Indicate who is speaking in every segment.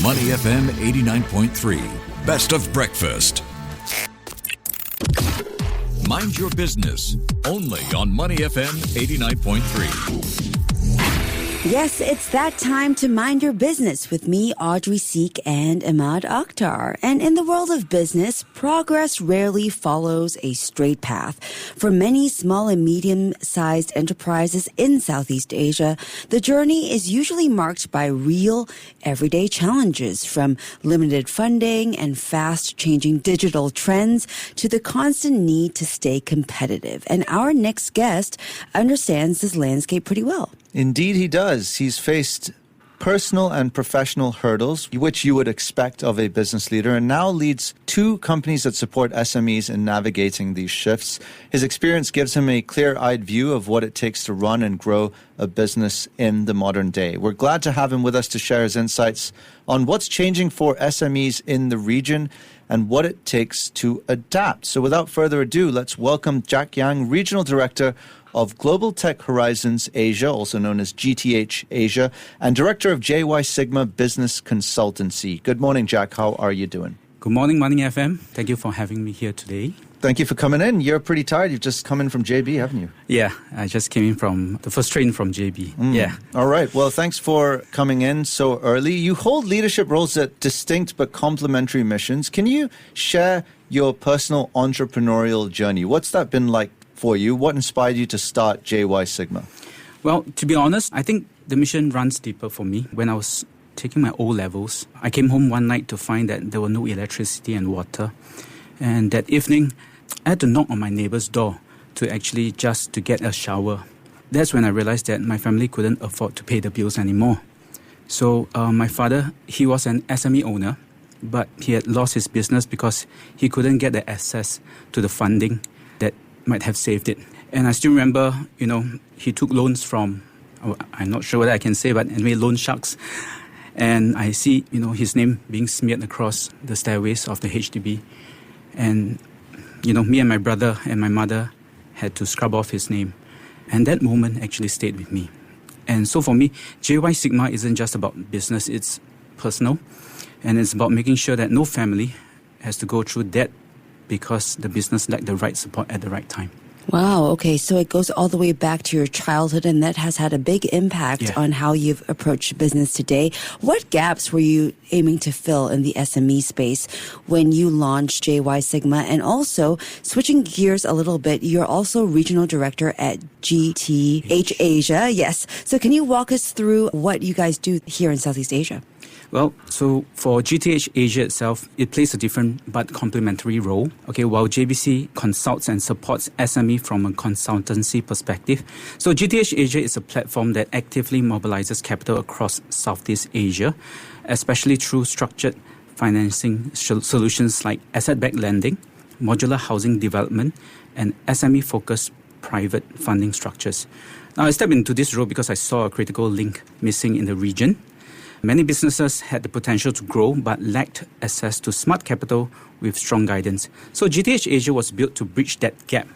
Speaker 1: Money FM 89.3. Best of breakfast. Mind your business. Only on Money FM 89.3.
Speaker 2: Yes, it's that time to mind your business with me, Audrey Seek and Ahmad Akhtar. And in the world of business, progress rarely follows a straight path. For many small and medium-sized enterprises in Southeast Asia, the journey is usually marked by real, everyday challenges, from limited funding and fast-changing digital trends to the constant need to stay competitive. And our next guest understands this landscape pretty well.
Speaker 3: Indeed, he does. He's faced personal and professional hurdles, which you would expect of a business leader, and now leads two companies that support SMEs in navigating these shifts. His experience gives him a clear-eyed view of what it takes to run and grow a business in the modern day. We're glad to have him with us to share his insights on what's changing for SMEs in the region and what it takes to adapt. So without further ado, let's welcome Jack Yang, Regional Director of Global Tech Horizons Asia, also known as GTH Asia, and Director of JYSigma Business Consultancy. Good morning, Jack. How are you doing?
Speaker 4: Good morning, Money FM. Thank you for having me here today.
Speaker 3: Thank you for coming in. You're pretty tired. You've just come in from JB, haven't you?
Speaker 4: Yeah, I just came in from the first train from JB. Yeah.
Speaker 3: All right. Well, thanks for coming in so early. You hold leadership roles at distinct but complementary missions. Can you share your personal entrepreneurial journey? What's that been like for you? What inspired you to start JYSigma?
Speaker 4: Well, to be honest, I think the mission runs deeper for me. When I was taking my O-levels, I came home one night to find that there were no electricity and water. And that evening, I had to knock on my neighbor's door to get a shower. That's when I realized that my family couldn't afford to pay the bills anymore. So my father, he was an SME owner, but he had lost his business because he couldn't get the access to the funding that might have saved it. And I still remember, he took loans from, I'm not sure whether I can say, but anyway, loan sharks. And I see, his name being smeared across the stairways of the HDB. And, me and my brother and my mother had to scrub off his name. And that moment actually stayed with me. And so for me, JYSigma isn't just about business, it's personal. And it's about making sure that no family has to go through that because the business lacked the right support at the right time.
Speaker 2: Wow, okay, so it goes all the way back to your childhood, and that has had a big impact on how you've approached business today. What gaps were you aiming to fill in the SME space when you launched JYSigma? And also, switching gears a little bit, you're also Regional Director at GTH Asia. Yes, so can you walk us through what you guys do here in Southeast Asia?
Speaker 4: Well, so for GTH Asia itself, it plays a different but complementary role. Okay, while JBC consults and supports SME from a consultancy perspective. So GTH Asia is a platform that actively mobilizes capital across Southeast Asia, especially through structured financing solutions like asset-backed lending, modular housing development, and SME-focused private funding structures. Now, I stepped into this role because I saw a critical link missing in the region. Many businesses had the potential to grow but lacked access to smart capital with strong guidance. So GTH Asia was built to bridge that gap,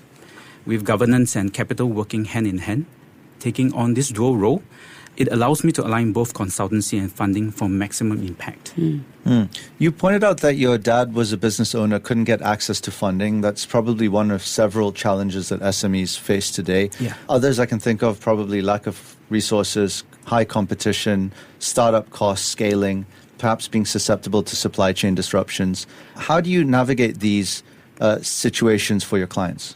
Speaker 4: with governance and capital working hand in hand. Taking on this dual role, it allows me to align both consultancy and funding for maximum impact.
Speaker 3: You pointed out that your dad was a business owner, couldn't get access to funding. That's probably one of several challenges that SMEs face today.
Speaker 4: Yeah.
Speaker 3: Others I can think of, probably lack of resources, high competition, startup costs, scaling, perhaps being susceptible to supply chain disruptions. How do you navigate these situations for your clients?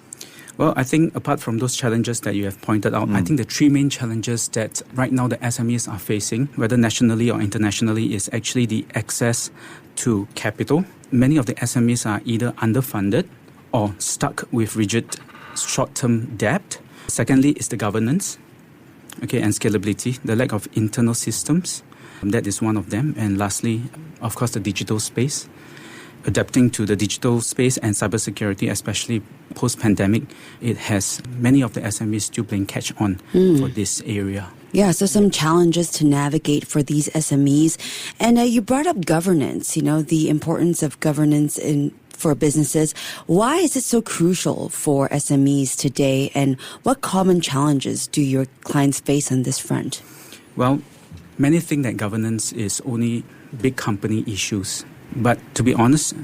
Speaker 4: Well, I think apart from those challenges that you have pointed out, I think the three main challenges that right now the SMEs are facing, whether nationally or internationally, is actually the access to capital. Many of the SMEs are either underfunded or stuck with rigid short-term debt. Secondly is the governance, and scalability, the lack of internal systems. That is one of them. And lastly, of course, the digital space. Adapting to the digital space and cybersecurity, especially post-pandemic, it has many of the SMEs still playing catch-on for this area.
Speaker 2: Yeah, so some challenges to navigate for these SMEs. And you brought up governance, the importance of governance for businesses. Why is it so crucial for SMEs today, and what common challenges do your clients face on this front?
Speaker 4: Well, many think that governance is only big company issues. But to be honest,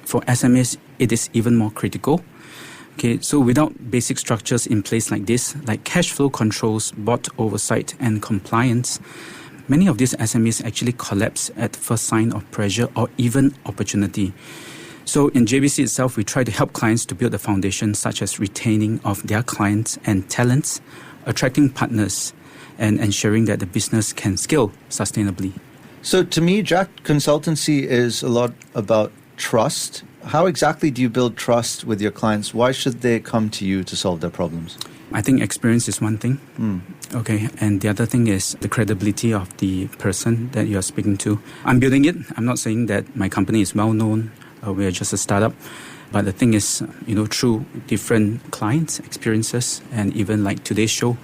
Speaker 4: for SMEs, it is even more critical. Okay, so without basic structures in place like this, like cash flow controls, board oversight, and compliance, many of these SMEs actually collapse at first sign of pressure or even opportunity. So in JYSig itself, we try to help clients to build a foundation such as retaining of their clients and talents, attracting partners, and ensuring that the business can scale sustainably.
Speaker 3: So to me, Jack, consultancy is a lot about trust. How exactly do you build trust with your clients? Why should they come to you to solve their problems?
Speaker 4: I think experience is one thing. Okay, and the other thing is the credibility of the person that you're speaking to. I'm building it. I'm not saying that my company is well known. We are just a startup. But the thing is, through different clients' experiences and even like today's show,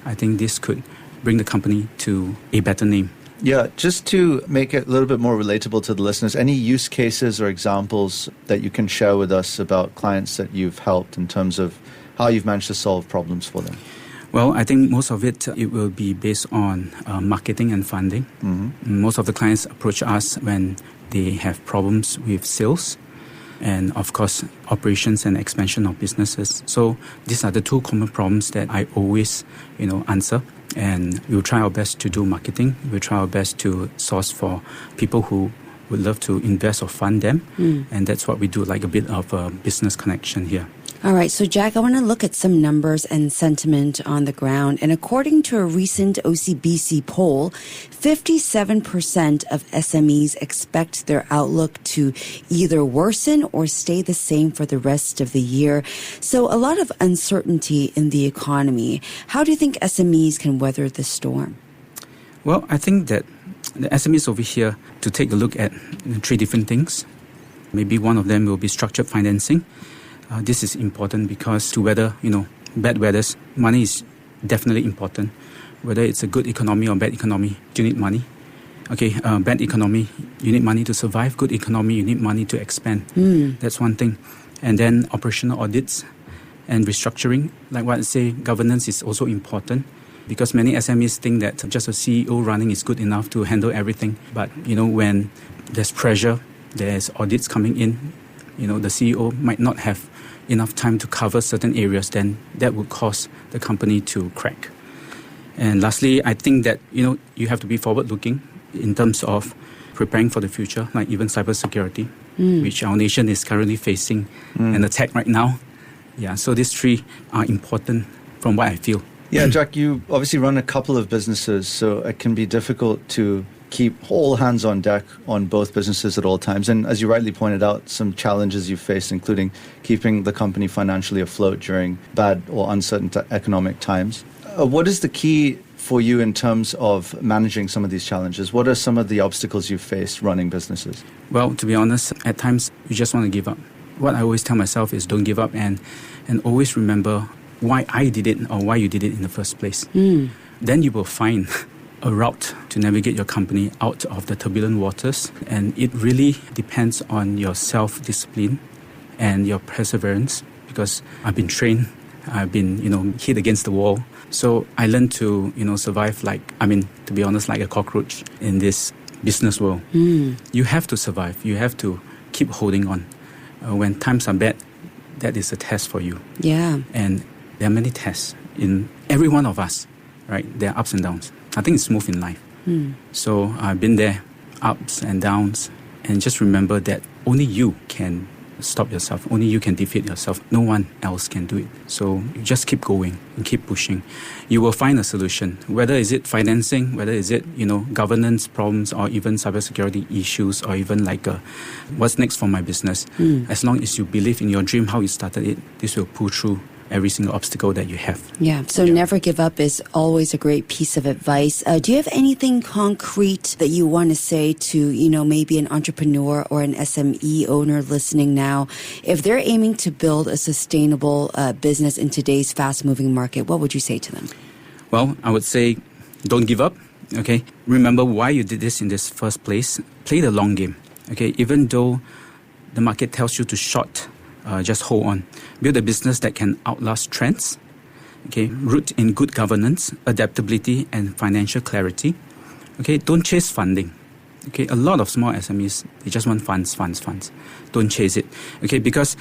Speaker 4: I think this could bring the company to a better name.
Speaker 3: Yeah, just to make it a little bit more relatable to the listeners, any use cases or examples that you can share with us about clients that you've helped in terms of how you've managed to solve problems for them?
Speaker 4: Well, I think most of it will be based on marketing and funding. Most of the clients approach us when they have problems with sales and, of course, operations and expansion of businesses. So these are the two common problems that I always, answer. And we'll try our best to do marketing. We'll try our best to source for people who would love to invest or fund them. And that's what we do, like a bit of a business connection here.
Speaker 2: All right, so Jack, I want to look at some numbers and sentiment on the ground. And according to a recent OCBC poll, 57% of SMEs expect their outlook to either worsen or stay the same for the rest of the year. So a lot of uncertainty in the economy. How do you think SMEs can weather this storm?
Speaker 4: Well, I think that the SMEs over here to take a look at three different things. Maybe one of them will be structured financing. This is important because to weather, bad weathers, money is definitely important. Whether it's a good economy or bad economy, you need money. Okay, bad economy, you need money to survive. Good economy, you need money to expand. That's one thing. And then operational audits and restructuring. Like what I say, governance is also important because many SMEs think that just a CEO running is good enough to handle everything. But, when there's pressure, there's audits coming in, the CEO might not have enough time to cover certain areas, then that would cause the company to crack. And lastly, I think that, you have to be forward-looking in terms of preparing for the future, like even cybersecurity, which our nation is currently facing an attack right now. Yeah, so these three are important from what I feel.
Speaker 3: Yeah, Jack, you obviously run a couple of businesses, so it can be difficult to keep all hands on deck on both businesses at all times. And as you rightly pointed out, some challenges you've faced, including keeping the company financially afloat during bad or uncertain economic times. What is the key for you in terms of managing some of these challenges? What are some of the obstacles you've faced running businesses?
Speaker 4: Well, to be honest, at times you just want to give up. What I always tell myself is don't give up and always remember why I did it or why you did it in the first place. Then you will find a route to navigate your company out of the turbulent waters. And it really depends on your self-discipline and your perseverance because I've been trained, I've been, hit against the wall. So I learned to, survive to be honest, like a cockroach in this business world. You have to survive. You have to keep holding on. When times are bad, that is a test for you.
Speaker 2: Yeah.
Speaker 4: And there are many tests in every one of us, right? There are ups and downs. Nothing is smooth in life. So I've been there, ups and downs. And just remember that only you can stop yourself. Only you can defeat yourself. No one else can do it. So you just keep going and keep pushing. You will find a solution. Whether is it financing, whether is it, governance problems or even cybersecurity issues or even what's next for my business. As long as you believe in your dream, how you started it, this will pull through every single obstacle that you have.
Speaker 2: Yeah, so never give up is always a great piece of advice. Do you have anything concrete that you want to say to, maybe an entrepreneur or an SME owner listening now? If they're aiming to build a sustainable business in today's fast-moving market, what would you say to them?
Speaker 4: Well, I would say don't give up, okay? Remember why you did this in this first place. Play the long game, okay? Even though the market tells you to short, just hold on. Build a business that can outlast trends. Okay, root in good governance, adaptability, and financial clarity. Okay, don't chase funding. Okay, a lot of small SMEs, they just want funds. Don't chase it. Okay, because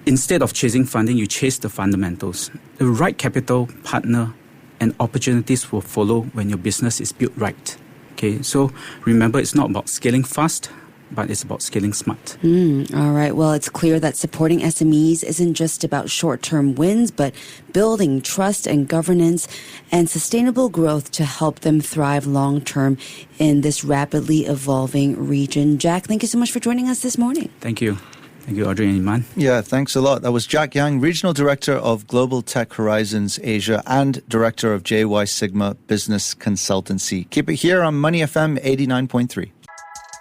Speaker 4: instead of chasing funding, you chase the fundamentals. The right capital partner and opportunities will follow when your business is built right. Okay, so remember, it's not about scaling fast, but it's about scaling smart.
Speaker 2: All right. Well, it's clear that supporting SMEs isn't just about short-term wins, but building trust and governance and sustainable growth to help them thrive long-term in this rapidly evolving region. Jack, thank you so much for joining us this morning.
Speaker 4: Thank you. Thank you, Audrey and Iman.
Speaker 3: Yeah, thanks a lot. That was Jack Yang, Regional Director of Global Tech Horizons Asia and Director of JYSigma Business Consultancy. Keep it here on Money FM 89.3.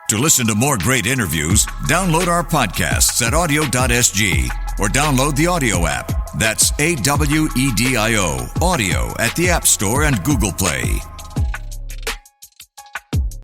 Speaker 1: To listen to more great interviews, download our podcasts at audio.sg or download the audio app. That's AWEDIO, audio at the App Store and Google Play.